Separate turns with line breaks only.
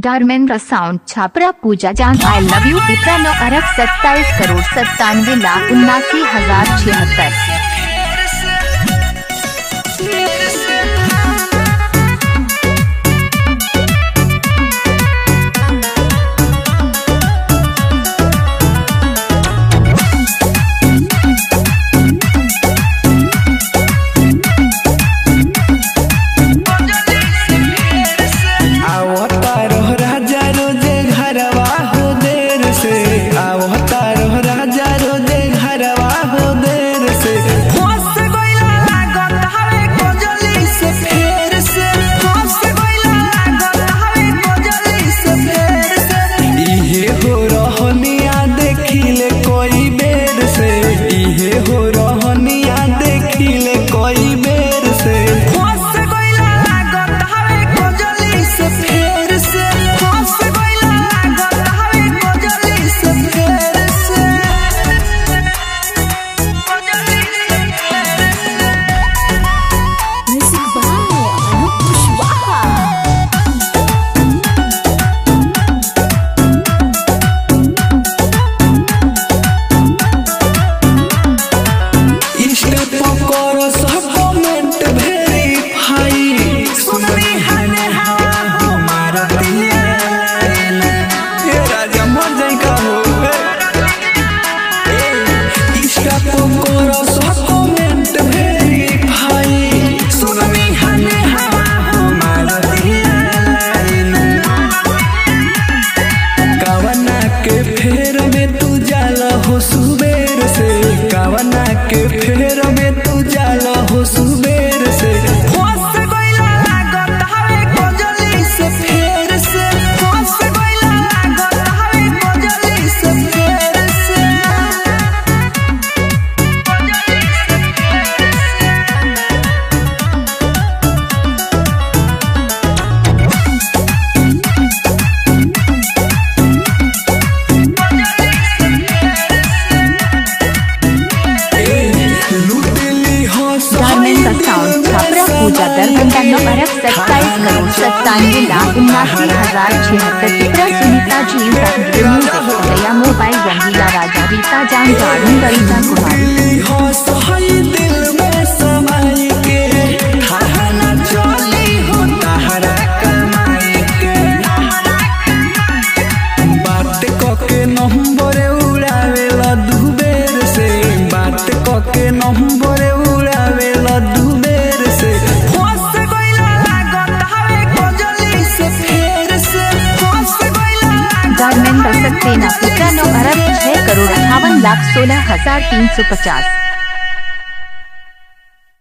Dharmendra sound Chhapra पूजा जान I love you 9 अरब 27 करोड़ 97,79,076।
के फेर में तू जाला हो सुबेर से फंस गइला लागत हवे कोजली से फेर से फंस गइला लागत हवे कोजली से फेर से
धर्मेंद्र साउंड छापरा पूजा दरभंगा 9 अरब 27 करोड़ 97,79,076। चित्रा सुनीता जी गया मोबाइल रंगीला राजा रीता जान गार्डन गरीता कुमारी।
नंबर उड़ावेला दुबेर से बात कके नंबर उड़ावेला दुबेर से फंस गइला लागत हवे कोजली से फेर से फंस गइला।
धर्मेंद्र सक्सेना 9 अरब 6 करोड़ 58,16,350।